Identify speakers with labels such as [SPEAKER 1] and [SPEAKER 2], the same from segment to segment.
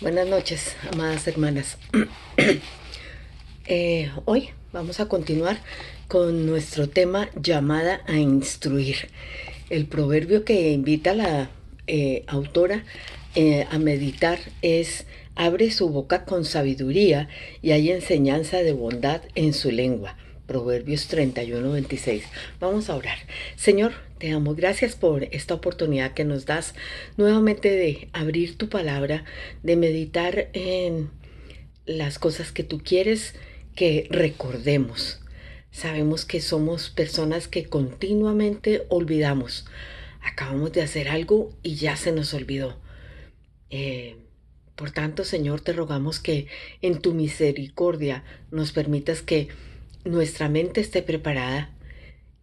[SPEAKER 1] Buenas noches, amadas hermanas. Hoy vamos a continuar con nuestro tema llamada a instruir. El proverbio que invita a la autora a meditar es: abre su boca con sabiduría y hay enseñanza de bondad en su lengua. Proverbios 31:26. Vamos a orar. Señor, te damos gracias por esta oportunidad que nos das nuevamente de abrir tu palabra, de meditar en las cosas que tú quieres que recordemos. Sabemos que somos personas que continuamente olvidamos. Acabamos de hacer algo y ya se nos olvidó. Eh, por tanto, Señor, te rogamos que en tu misericordia nos permitas que nuestra mente esté preparada,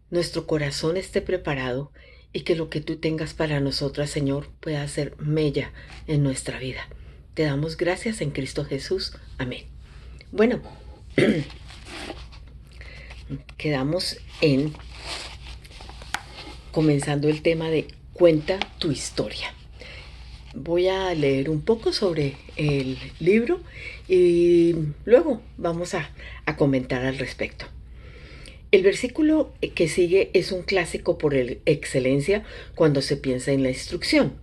[SPEAKER 1] nuestro corazón esté preparado y que lo que tú tengas para nosotras, Señor, pueda ser mella en nuestra vida. Te damos gracias en Cristo Jesús. Amén. Bueno, quedamos en comenzando el tema de cuenta tu historia. Voy a leer un poco sobre el libro y luego vamos a comentar al respecto. El versículo que sigue es un clásico por excelencia cuando se piensa en la instrucción.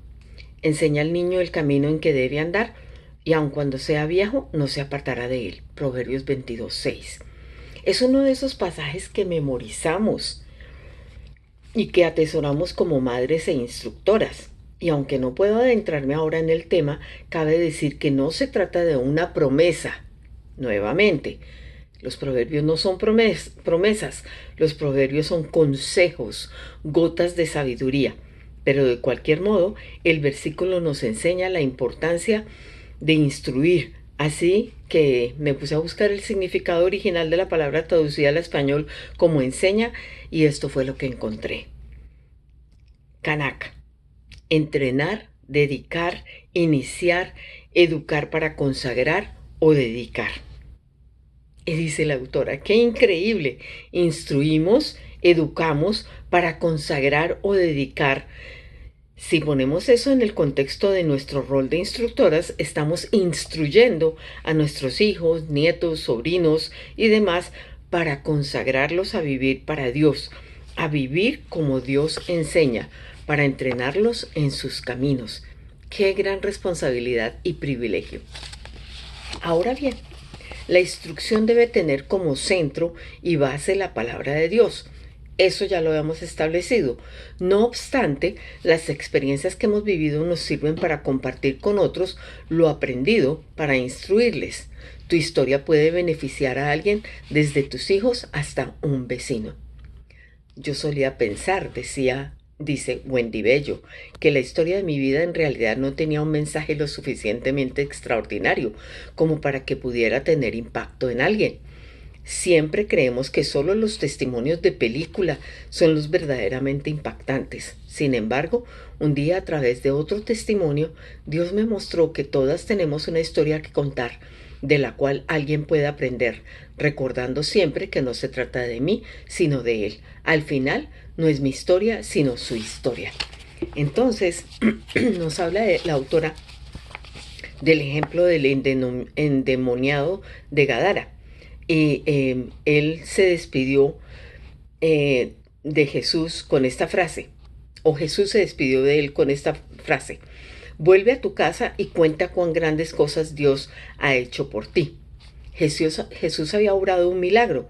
[SPEAKER 1] Enseña al niño el camino en que debe andar y aun cuando sea viejo no se apartará de él. Proverbios 22:6. Es uno de esos pasajes que memorizamos y que atesoramos como madres e instructoras. Y aunque no puedo adentrarme ahora en el tema, cabe decir que no se trata de una promesa. Nuevamente, los proverbios no son promesas, los proverbios son consejos, gotas de sabiduría. Pero de cualquier modo, el versículo nos enseña la importancia de instruir. Así que me puse a buscar el significado original de la palabra traducida al español como enseña, y esto fue lo que encontré. Kanak: entrenar, dedicar, iniciar, educar para consagrar o dedicar. Y dice la autora, ¡qué increíble! Instruimos, educamos para consagrar o dedicar. Si ponemos eso en el contexto de nuestro rol de instructoras, estamos instruyendo a nuestros hijos, nietos, sobrinos y demás para consagrarlos a vivir para Dios, a vivir como Dios enseña, para entrenarlos en sus caminos. ¡Qué gran responsabilidad y privilegio! Ahora bien, la instrucción debe tener como centro y base la palabra de Dios. Eso ya lo habíamos establecido. No obstante, las experiencias que hemos vivido nos sirven para compartir con otros lo aprendido para instruirles. Tu historia puede beneficiar a alguien, desde tus hijos hasta un vecino. Yo solía pensar, dice Wendy Bello, que la historia de mi vida en realidad no tenía un mensaje lo suficientemente extraordinario como para que pudiera tener impacto en alguien. Siempre creemos que solo los testimonios de película son los verdaderamente impactantes. Sin embargo, un día, a través de otro testimonio, Dios me mostró que todas tenemos una historia que contar, de la cual alguien puede aprender, recordando siempre que no se trata de mí, sino de Él. Al final, no es mi historia, sino su historia. Entonces, nos habla la autora del ejemplo del endemoniado de Gadara. Y él se despidió de Jesús con esta frase, o Jesús se despidió de él con esta frase: vuelve a tu casa y cuenta cuán grandes cosas Dios ha hecho por ti. Jesús había obrado un milagro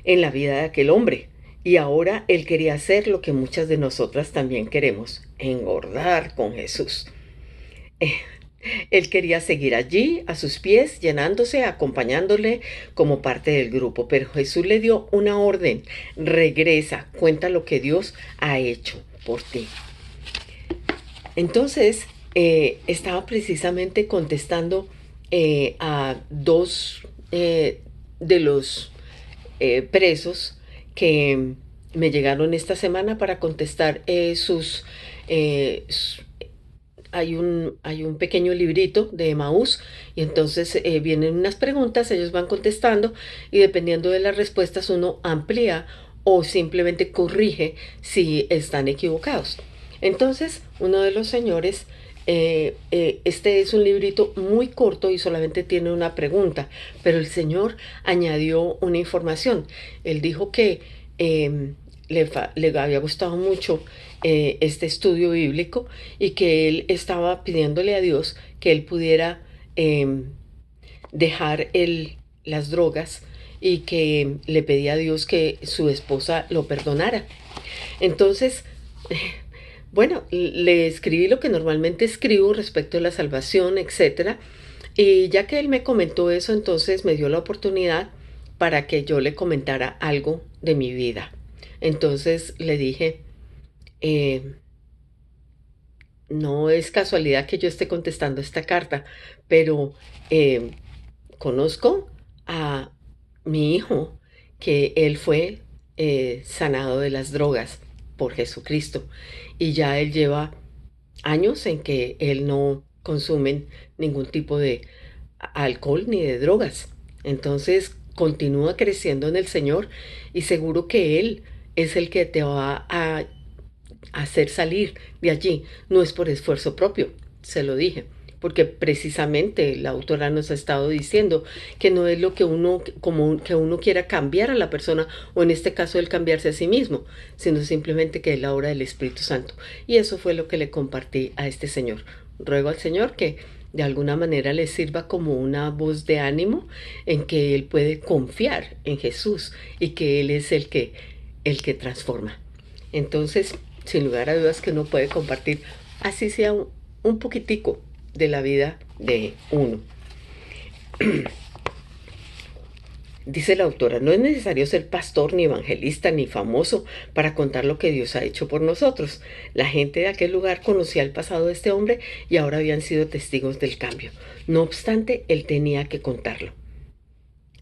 [SPEAKER 1] en la vida de aquel hombre, y ahora él quería hacer lo que muchas de nosotras también queremos: engordar con Jesús. Él quería seguir allí, a sus pies, llenándose, acompañándole como parte del grupo. Pero Jesús le dio una orden: regresa, cuenta lo que Dios ha hecho por ti. Entonces, estaba precisamente contestando a dos de los presos que me llegaron esta semana para contestar hay un pequeño librito de Emaús, y entonces vienen unas preguntas, ellos van contestando y dependiendo de las respuestas uno amplía o simplemente corrige si están equivocados. Entonces uno de los señores Este es un librito muy corto y solamente tiene una pregunta, pero el Señor añadió una información. Él dijo que le había gustado mucho este estudio bíblico y que él estaba pidiéndole a Dios que él pudiera dejar las drogas y que le pedía a Dios que su esposa lo perdonara. Entonces, bueno, le escribí lo que normalmente escribo respecto a la salvación, etcétera. Y ya que él me comentó eso, entonces me dio la oportunidad para que yo le comentara algo de mi vida. Entonces le dije, eh, no es casualidad que yo esté contestando esta carta, pero eh, conozco a mi hijo, que él fue sanado de las drogas por Jesucristo y ya él lleva años en que él no consume ningún tipo de alcohol ni de drogas. Entonces continúa creciendo en el Señor y seguro que Él es el que te va a hacer salir de allí. No es por esfuerzo propio, se lo dije. Porque precisamente la autora nos ha estado diciendo que no es lo que uno, como que uno quiera cambiar a la persona, o en este caso el cambiarse a sí mismo, sino simplemente que es la obra del Espíritu Santo. Y eso fue lo que le compartí a este señor. Ruego al Señor que de alguna manera le sirva como una voz de ánimo en que él puede confiar en Jesús y que él es el que transforma. Entonces, sin lugar a dudas que uno puede compartir, así sea un poquitico de la vida de uno. Dice la autora, no es necesario ser pastor, ni evangelista, ni famoso para contar lo que Dios ha hecho por nosotros. La gente de aquel lugar conocía el pasado de este hombre y ahora habían sido testigos del cambio. No obstante, él tenía que contarlo.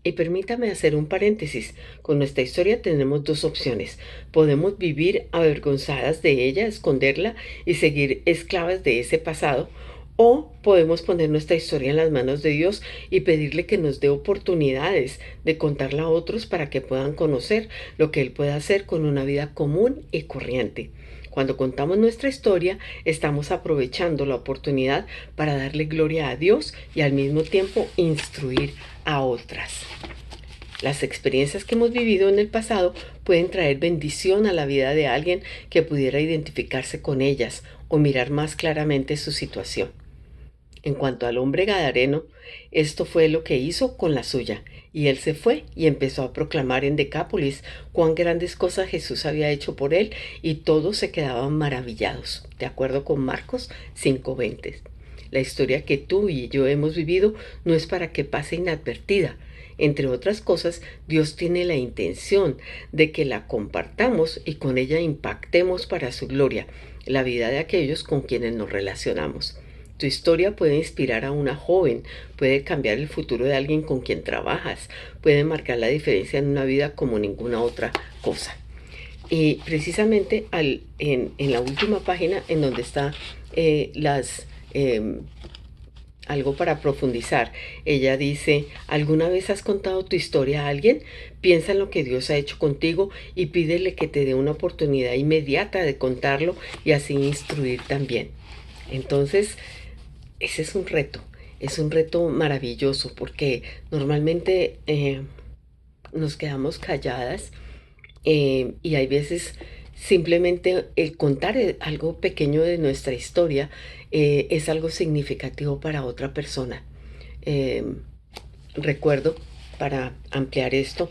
[SPEAKER 1] Y permítame hacer un paréntesis. Con nuestra historia tenemos dos opciones. Podemos vivir avergonzadas de ella, esconderla y seguir esclavas de ese pasado, o podemos poner nuestra historia en las manos de Dios y pedirle que nos dé oportunidades de contarla a otros para que puedan conocer lo que Él puede hacer con una vida común y corriente. Cuando contamos nuestra historia, estamos aprovechando la oportunidad para darle gloria a Dios y al mismo tiempo instruir a otras. Las experiencias que hemos vivido en el pasado pueden traer bendición a la vida de alguien que pudiera identificarse con ellas o mirar más claramente su situación. En cuanto al hombre gadareno, esto fue lo que hizo con la suya, y él se fue y empezó a proclamar en Decápolis cuán grandes cosas Jesús había hecho por él, y todos se quedaban maravillados, de acuerdo con Marcos 5:20. La historia que tú y yo hemos vivido no es para que pase inadvertida. Entre otras cosas, Dios tiene la intención de que la compartamos y con ella impactemos para su gloria la vida de aquellos con quienes nos relacionamos. Tu historia puede inspirar a una joven, puede cambiar el futuro de alguien con quien trabajas, puede marcar la diferencia en una vida como ninguna otra cosa. Y precisamente en la última página, en donde está algo para profundizar, ella dice, ¿alguna vez has contado tu historia a alguien? Piensa en lo que Dios ha hecho contigo y pídele que te dé una oportunidad inmediata de contarlo y así instruir también. Entonces, ese es un reto maravilloso porque normalmente nos quedamos calladas y hay veces simplemente el contar algo pequeño de nuestra historia es algo significativo para otra persona. Eh, Recuerdo, para ampliar esto,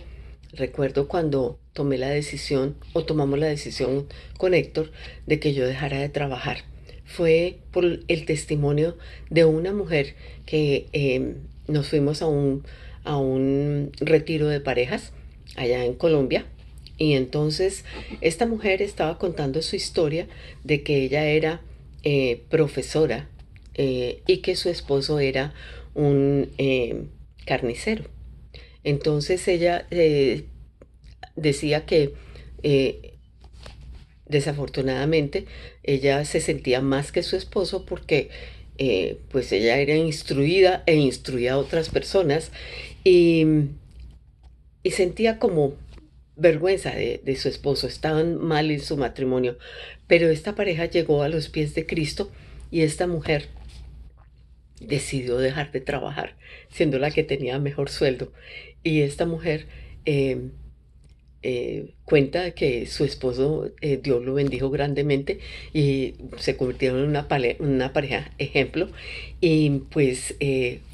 [SPEAKER 1] recuerdo cuando tomé la decisión o tomamos la decisión con Héctor de que yo dejara de trabajar. Fue por el testimonio de una mujer que nos fuimos a un retiro de parejas allá en Colombia. Y entonces esta mujer estaba contando su historia de que ella era profesora y que su esposo era un carnicero. Entonces ella decía que eh, desafortunadamente ella se sentía más que su esposo porque pues ella era instruida e instruía a otras personas y, y sentía como vergüenza de su esposo, estaban mal en su matrimonio, pero esta pareja llegó a los pies de Cristo y esta mujer decidió dejar de trabajar, siendo la que tenía mejor sueldo. Y esta mujer eh, cuenta que su esposo, Dios lo bendijo grandemente y se convirtieron en una pareja ejemplo. Y pues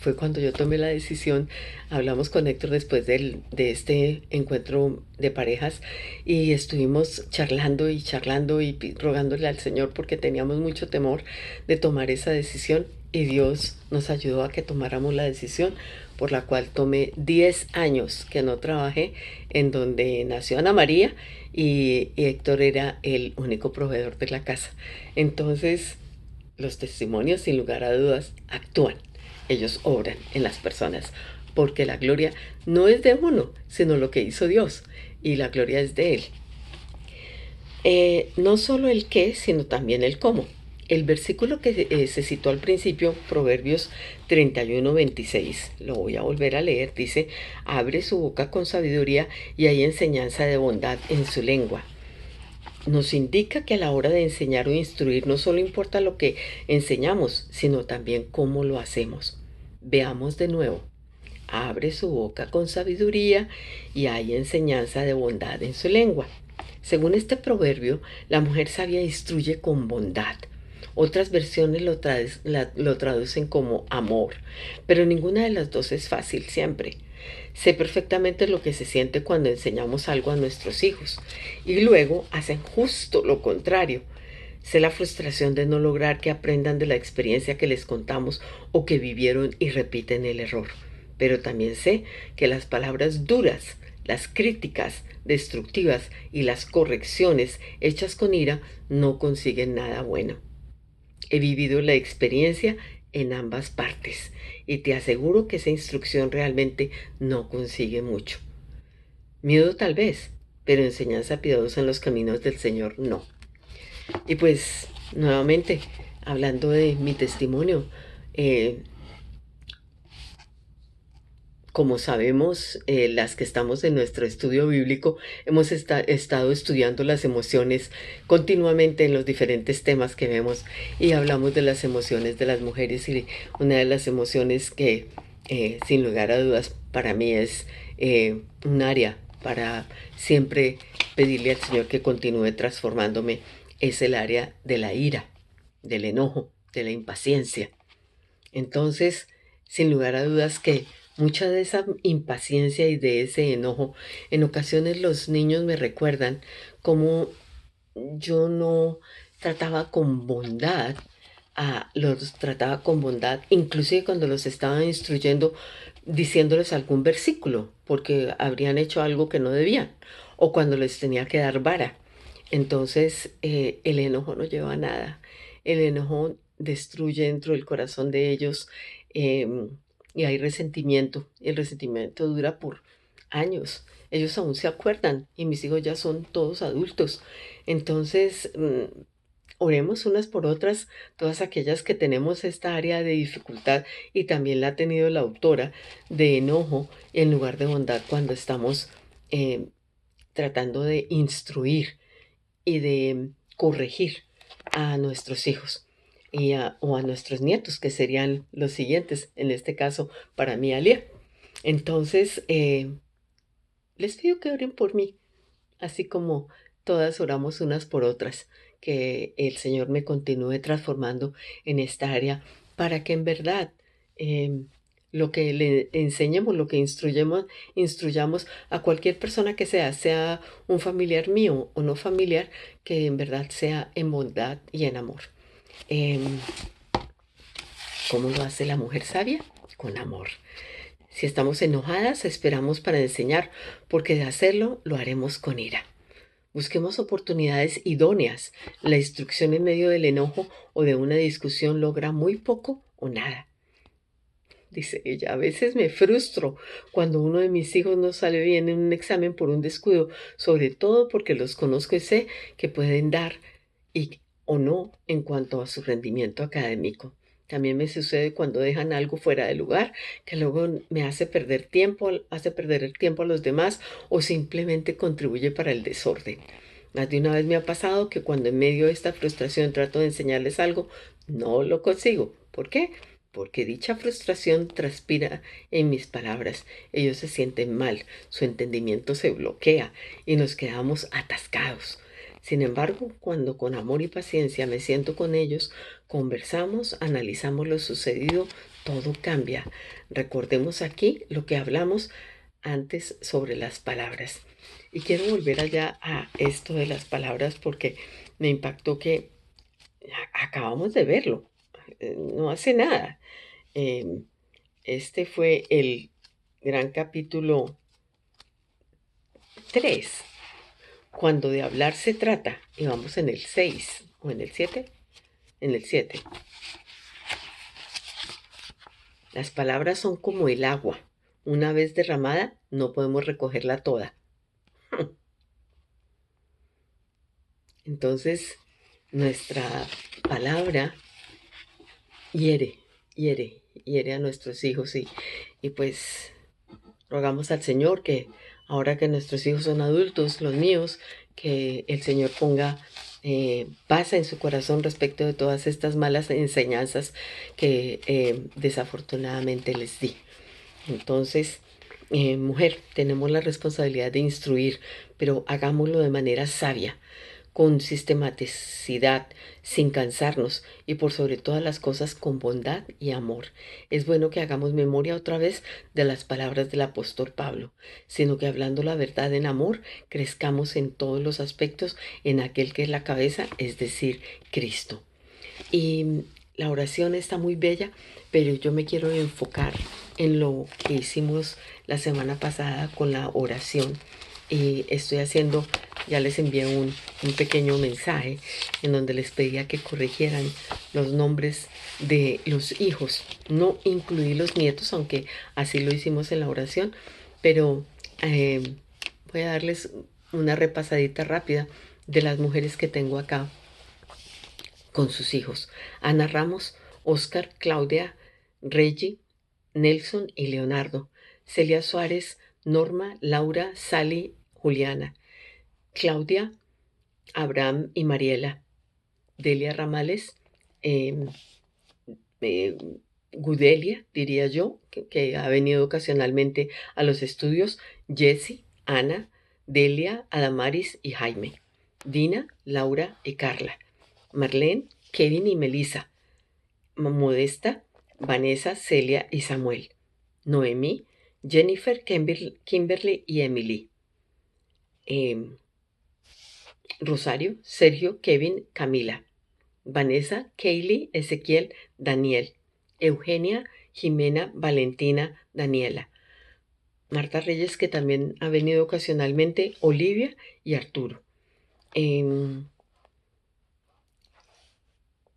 [SPEAKER 1] fue cuando yo tomé la decisión, hablamos con Héctor después de este encuentro de parejas y estuvimos charlando y charlando y rogándole al Señor porque teníamos mucho temor de tomar esa decisión y Dios nos ayudó a que tomáramos la decisión por la cual tomé 10 años que no trabajé, en donde nació Ana María y Héctor era el único proveedor de la casa. Entonces, los testimonios, sin lugar a dudas, actúan. Ellos obran en las personas, porque la gloria no es de uno, sino lo que hizo Dios, y la gloria es de Él. No solo el qué, sino también el cómo. El versículo que se citó al principio, Proverbios 31:26, lo voy a volver a leer, dice, abre su boca con sabiduría y hay enseñanza de bondad en su lengua. Nos indica que a la hora de enseñar o instruir no solo importa lo que enseñamos, sino también cómo lo hacemos. Veamos de nuevo. Abre su boca con sabiduría y hay enseñanza de bondad en su lengua. Según este proverbio, la mujer sabia instruye con bondad. Otras versiones lo traducen como amor, pero ninguna de las dos es fácil siempre. Sé perfectamente lo que se siente cuando enseñamos algo a nuestros hijos y luego hacen justo lo contrario. Sé la frustración de no lograr que aprendan de la experiencia que les contamos o que vivieron y repiten el error. Pero también sé que las palabras duras, las críticas destructivas y las correcciones hechas con ira no consiguen nada bueno. He vivido la experiencia en ambas partes y te aseguro que esa instrucción realmente no consigue mucho. Miedo tal vez, pero enseñanza piadosa en los caminos del Señor no. Y pues nuevamente, hablando de mi testimonio, eh, como sabemos, las que estamos en nuestro estudio bíblico, hemos estado estudiando las emociones continuamente en los diferentes temas que vemos y hablamos de las emociones de las mujeres y una de las emociones que sin lugar a dudas para mí es un área para siempre pedirle al Señor que continúe transformándome es el área de la ira, del enojo, de la impaciencia. Entonces, sin lugar a dudas que mucha de esa impaciencia y de ese enojo, en ocasiones los niños me recuerdan cómo yo no trataba con bondad, los trataba con bondad, inclusive cuando los estaba instruyendo, diciéndoles algún versículo, porque habrían hecho algo que no debían, o cuando les tenía que dar vara. Entonces, el enojo no lleva a nada. El enojo destruye dentro del corazón de ellos y hay resentimiento. El resentimiento dura por años. Ellos aún se acuerdan y mis hijos ya son todos adultos. Entonces, oremos unas por otras, todas aquellas que tenemos esta área de dificultad y también la ha tenido la autora de enojo en lugar de bondad cuando estamos tratando de instruir y de corregir a nuestros hijos o a nuestros nietos, que serían los siguientes, en este caso para mí, Alia. Entonces, les pido que oren por mí, así como todas oramos unas por otras, que el Señor me continúe transformando en esta área para que en verdad lo que le enseñemos, lo que instruyamos a cualquier persona que sea un familiar mío o no familiar, que en verdad sea en bondad y en amor. Em, ¿Cómo lo hace la mujer sabia? Con amor. Si estamos enojadas, esperamos para enseñar, porque de hacerlo lo haremos con ira. Busquemos oportunidades idóneas. La instrucción en medio del enojo o de una discusión logra muy poco o nada. Dice ella, a veces me frustro cuando uno de mis hijos no sale bien en un examen por un descuido, sobre todo porque los conozco y sé que pueden dar o no en cuanto a su rendimiento académico. También me sucede cuando dejan algo fuera de lugar, que luego me hace perder el tiempo a los demás o simplemente contribuye para el desorden. Más de una vez me ha pasado que cuando en medio de esta frustración trato de enseñarles algo, No lo consigo. ¿Por qué? Porque dicha frustración transpira en mis palabras. Ellos se sienten mal, su entendimiento se bloquea y nos quedamos atascados. Sin embargo, cuando con amor y paciencia me siento con ellos, conversamos, analizamos lo sucedido, todo cambia. Recordemos aquí lo que hablamos antes sobre las palabras. Y quiero volver allá a esto de las palabras porque me impactó que acabamos de verlo, no hace nada. Em, este fue el gran capítulo 3 cuando de hablar se trata, y vamos en el 6 o en el 7, en el 7. Las palabras son como el agua. Una vez derramada, no podemos recogerla toda. Entonces, nuestra palabra hiere, hiere a nuestros hijos y pues rogamos al Señor que ahora que nuestros hijos son adultos, los míos, que el Señor ponga paz en su corazón respecto de todas estas malas enseñanzas que desafortunadamente les di. Entonces, mujer, tenemos la responsabilidad de instruir, pero hagámoslo de manera sabia, con sistematicidad, sin cansarnos y por sobre todas las cosas con bondad y amor. Es bueno que hagamos memoria otra vez de las palabras del apóstol Pablo, sino que hablando la verdad en amor, crezcamos en todos los aspectos en aquel que es la cabeza, es decir, Cristo. Y la oración está muy bella, pero yo me quiero enfocar en lo que hicimos la semana pasada con la oración. Y estoy haciendo, ya les envié un pequeño mensaje en donde les pedía que corrigieran los nombres de los hijos. No incluí los nietos, aunque así lo hicimos en la oración, pero voy a darles una repasadita rápida de las mujeres que tengo acá con sus hijos: Ana Ramos, Oscar, Claudia, Reggie, Nelson y Leonardo, Celia Suárez, Norma, Laura, Sally, Juliana, Claudia, Abraham y Mariela, Delia Ramales, eh, eh, Gudelia, diría yo, que ha venido ocasionalmente a los estudios, Jessie, Ana, Delia, Adamaris y Jaime, Dina, Laura y Carla, Marlene, Kevin y Melissa, Modesta, Vanessa, Celia y Samuel, Noemí, Jennifer, Kimberly y Emily, Rosario, Sergio, Kevin, Camila, Vanessa, Kaylee, Ezequiel, Daniel, Eugenia, Jimena, Valentina, Daniela, Marta Reyes, que también ha venido ocasionalmente, Olivia y Arturo.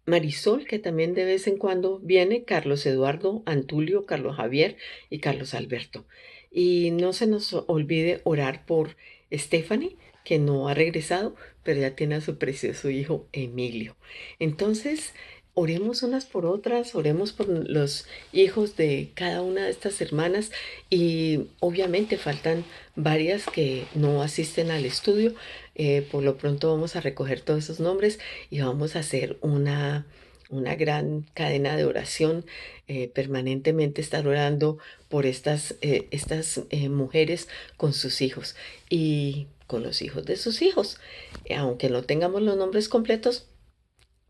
[SPEAKER 1] Marisol, que también de vez en cuando viene, Carlos Eduardo, Antulio, Carlos Javier y Carlos Alberto. Y no se nos olvide orar por Stephanie, que no ha regresado, pero ya tiene a su precioso hijo Emilio. Entonces, oremos unas por otras, oremos por los hijos de cada una de estas hermanas y obviamente faltan varias que no asisten al estudio. Por lo pronto vamos a recoger todos esos nombres y vamos a hacer una gran cadena de oración, permanentemente estar orando por estas mujeres con sus hijos y con los hijos de sus hijos. Aunque no tengamos los nombres completos,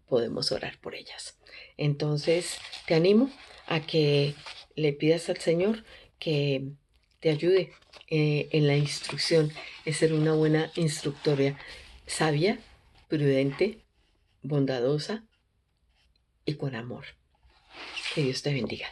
[SPEAKER 1] podemos orar por ellas. Entonces, te animo a que le pidas al Señor que te ayude en la instrucción, es ser una buena instructora, sabia, prudente, bondadosa y con amor. Que Dios te bendiga.